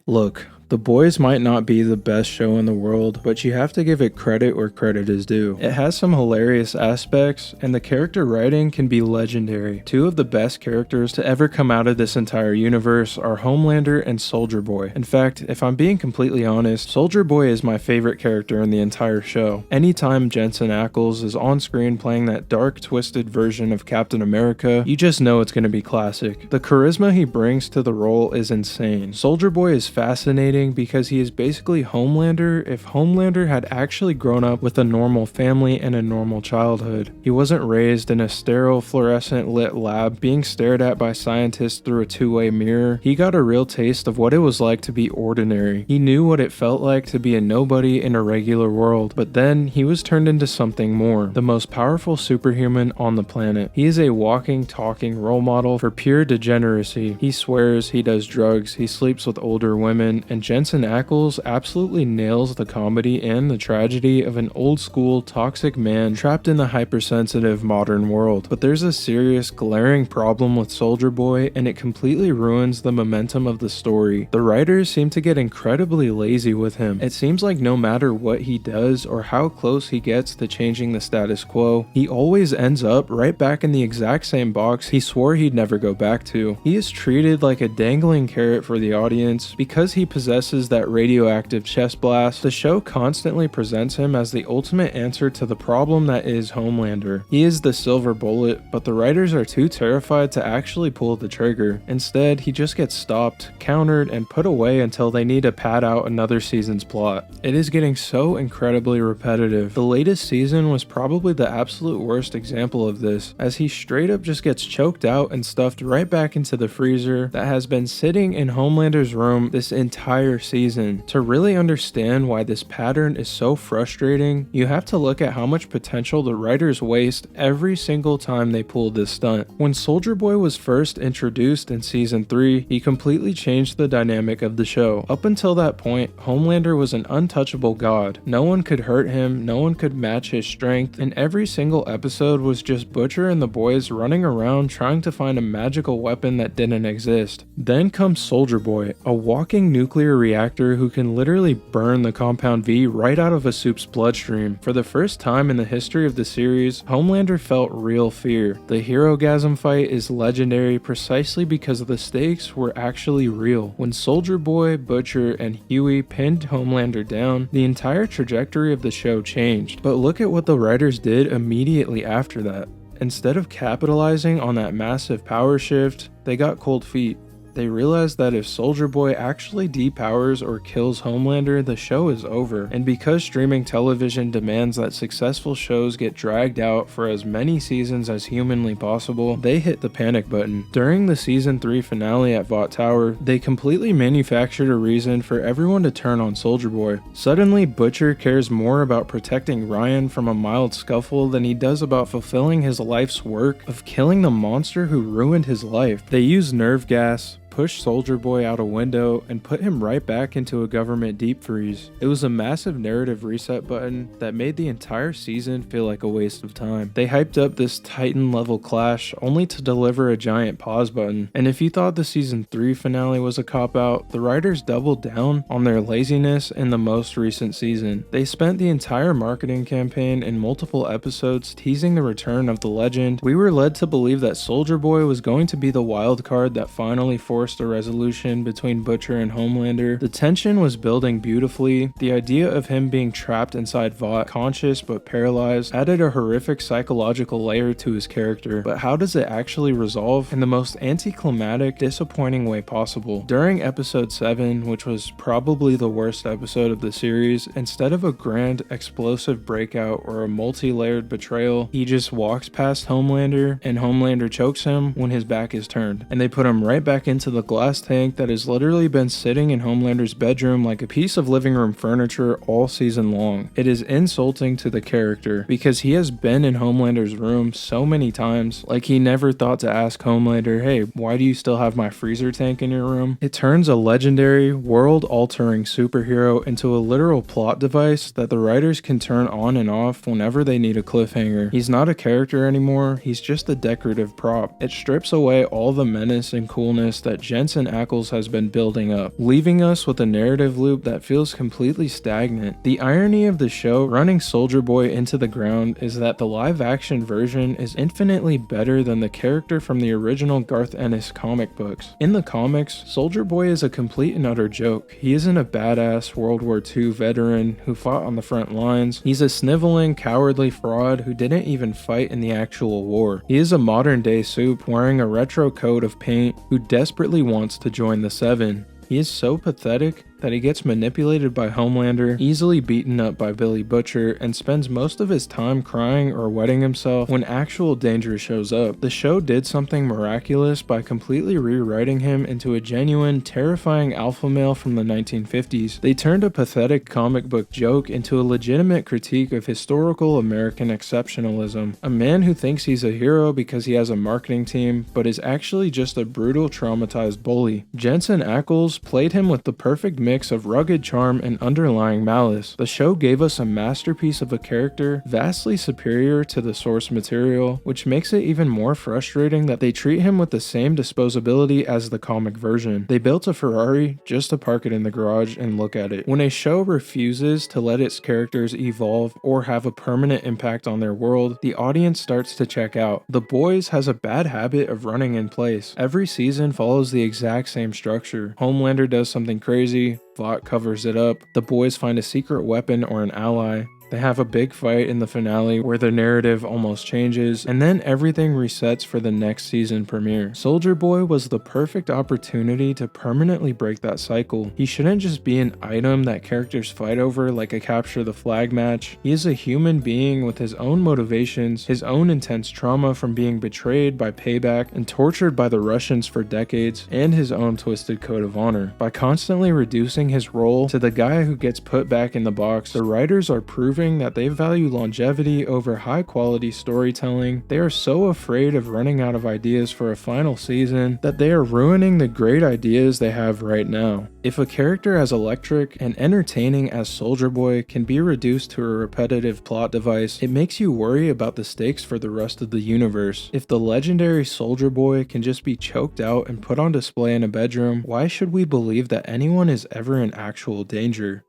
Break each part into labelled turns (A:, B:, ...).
A: Look, The Boys might not be the best show in the world, but you have to give it credit where credit is due. It has some hilarious aspects, and the character writing can be legendary. Two of the best characters to ever come out of this entire universe are Homelander and Soldier Boy. In fact, if I'm being completely honest, Soldier Boy is my favorite character in the entire show. Anytime Jensen Ackles is on screen playing that dark, twisted version of Captain America, you just know it's going to be classic. The charisma he brings to the role is insane. Soldier Boy is fascinating because he is basically Homelander if Homelander had actually grown up with a normal family and a normal childhood. He wasn't raised in a sterile, fluorescent lit lab being stared at by scientists through a two-way mirror. He got a real taste of what it was like to be ordinary. He knew what it felt like to be a nobody in a regular world, but then he was turned into something more, the most powerful superhuman on the planet. He is a walking, talking role model for pure degeneracy. He swears, he does drugs, he sleeps with older women, and Jensen Ackles absolutely nails the comedy and the tragedy of an old-school, toxic man trapped in the hypersensitive modern world. But there's a serious, glaring problem with Soldier Boy, and it completely ruins the momentum of the story. The writers seem to get incredibly lazy with him. It seems like no matter what he does or how close he gets to changing the status quo, he always ends up right back in the exact same box he swore he'd never go back to. He is treated like a dangling carrot for the audience because he possesses that radioactive chest blast. The show constantly presents him as the ultimate answer to the problem that is Homelander. He is the silver bullet, but the writers are too terrified to actually pull the trigger. Instead, he just gets stopped, countered, and put away until they need to pad out another season's plot. It is getting so incredibly repetitive. The latest season was probably the absolute worst example of this, as he straight up just gets choked out and stuffed right back into the freezer that has been sitting in Homelander's room this entire season. To really understand why this pattern is so frustrating, you have to look at how much potential the writers waste every single time they pull this stunt. When Soldier Boy was first introduced in season 3, he completely changed the dynamic of the show. Up until that point, Homelander was an untouchable god. No one could hurt him, no one could match his strength, and every single episode was just Butcher and the boys running around trying to find a magical weapon that didn't exist. Then comes Soldier Boy, a walking nuclear reactor who can literally burn the Compound V right out of a soup's bloodstream. For the first time in the history of the series, Homelander felt real fear. The Herogasm fight is legendary precisely because the stakes were actually real. When Soldier Boy, Butcher, and Huey pinned Homelander down, the entire trajectory of the show changed. But look at what the writers did immediately after that. Instead of capitalizing on that massive power shift, they got cold feet. They realized that if Soldier Boy actually depowers or kills Homelander, the show is over. And because streaming television demands that successful shows get dragged out for as many seasons as humanly possible, they hit the panic button. During the season 3 finale at Vought Tower, they completely manufactured a reason for everyone to turn on Soldier Boy. Suddenly, Butcher cares more about protecting Ryan from a mild scuffle than he does about fulfilling his life's work of killing the monster who ruined his life. They use nerve gas, pushed Soldier Boy out a window, and put him right back into a government deep freeze. It was a massive narrative reset button that made the entire season feel like a waste of time. They hyped up this Titan-level clash only to deliver a giant pause button. And if you thought the season 3 finale was a cop-out, the writers doubled down on their laziness in the most recent season. They spent the entire marketing campaign in multiple episodes teasing the return of the legend. We were led to believe that Soldier Boy was going to be the wild card that finally forced a resolution between Butcher and Homelander. The tension was building beautifully. The idea of him being trapped inside Vought, conscious but paralyzed, added a horrific psychological layer to his character. But how does it actually resolve? In the most anticlimactic, disappointing way possible. During episode 7, which was probably the worst episode of the series, instead of a grand explosive breakout or a multi-layered betrayal, he just walks past Homelander and Homelander chokes him when his back is turned. And they put him right back into the glass tank that has literally been sitting in Homelander's bedroom like a piece of living room furniture all season long. It is insulting to the character because he has been in Homelander's room so many times, like he never thought to ask Homelander, hey, why do you still have my freezer tank in your room? It turns a legendary, world-altering superhero into a literal plot device that the writers can turn on and off whenever they need a cliffhanger. He's not a character anymore, he's just a decorative prop. It strips away all the menace and coolness that Jensen Ackles has been building up, leaving us with a narrative loop that feels completely stagnant. The irony of the show running Soldier Boy into the ground is that the live-action version is infinitely better than the character from the original Garth Ennis comic books. In the comics, Soldier Boy is a complete and utter joke. He isn't a badass World War II veteran who fought on the front lines. He's a sniveling, cowardly fraud who didn't even fight in the actual war. He is a modern-day soup wearing a retro coat of paint who desperately wants to join the Seven. He is so pathetic that he gets manipulated by Homelander, easily beaten up by Billy Butcher, and spends most of his time crying or wetting himself when actual danger shows up. The show did something miraculous by completely rewriting him into a genuine, terrifying alpha male from the 1950s. They turned a pathetic comic book joke into a legitimate critique of historical American exceptionalism. A man who thinks he's a hero because he has a marketing team, but is actually just a brutal, traumatized bully. Jensen Ackles played him with the perfect mix of rugged charm and underlying malice. The show gave us a masterpiece of a character vastly superior to the source material, which makes it even more frustrating that they treat him with the same disposability as the comic version. They built a Ferrari just to park it in the garage and look at it. When a show refuses to let its characters evolve or have a permanent impact on their world, the audience starts to check out. The Boys has a bad habit of running in place. Every season follows the exact same structure. Homelander does something crazy, Vought covers it up, the boys find a secret weapon or an ally, they have a big fight in the finale where the narrative almost changes, and then everything resets for the next season premiere. Soldier Boy was the perfect opportunity to permanently break that cycle. He shouldn't just be an item that characters fight over like a capture the flag match. He is a human being with his own motivations, his own intense trauma from being betrayed by Payback and tortured by the Russians for decades, and his own twisted code of honor. By constantly reducing his role to the guy who gets put back in the box, the writers are proving that they value longevity over high quality storytelling. They are so afraid of running out of ideas for a final season that they are ruining the great ideas they have right now. If a character as electric and entertaining as Soldier Boy can be reduced to a repetitive plot device, it makes you worry about the stakes for the rest of the universe. If the legendary Soldier Boy can just be choked out and put on display in a bedroom, why should we believe that anyone is ever in actual danger?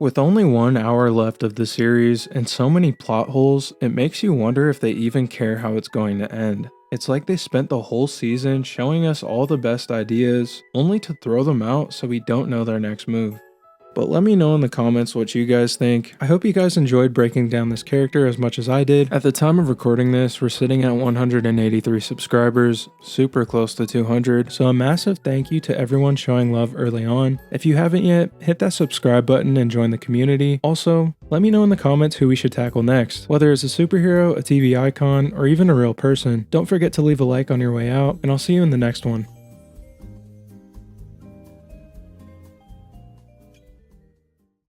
A: With only 1 hour left of the series and so many plot holes, it makes you wonder if they even care how it's going to end. It's like they spent the whole season showing us all the best ideas, only to throw them out so we don't know their next move. But let me know in the comments what you guys think. I hope you guys enjoyed breaking down this character as much as I did. At the time of recording this, we're sitting at 183 subscribers, super close to 200, so a massive thank you to everyone showing love early on. If you haven't yet, hit that subscribe button and join the community. Also, let me know in the comments who we should tackle next, whether it's a superhero, a TV icon, or even a real person. Don't forget to leave a like on your way out, and I'll see you in the next one.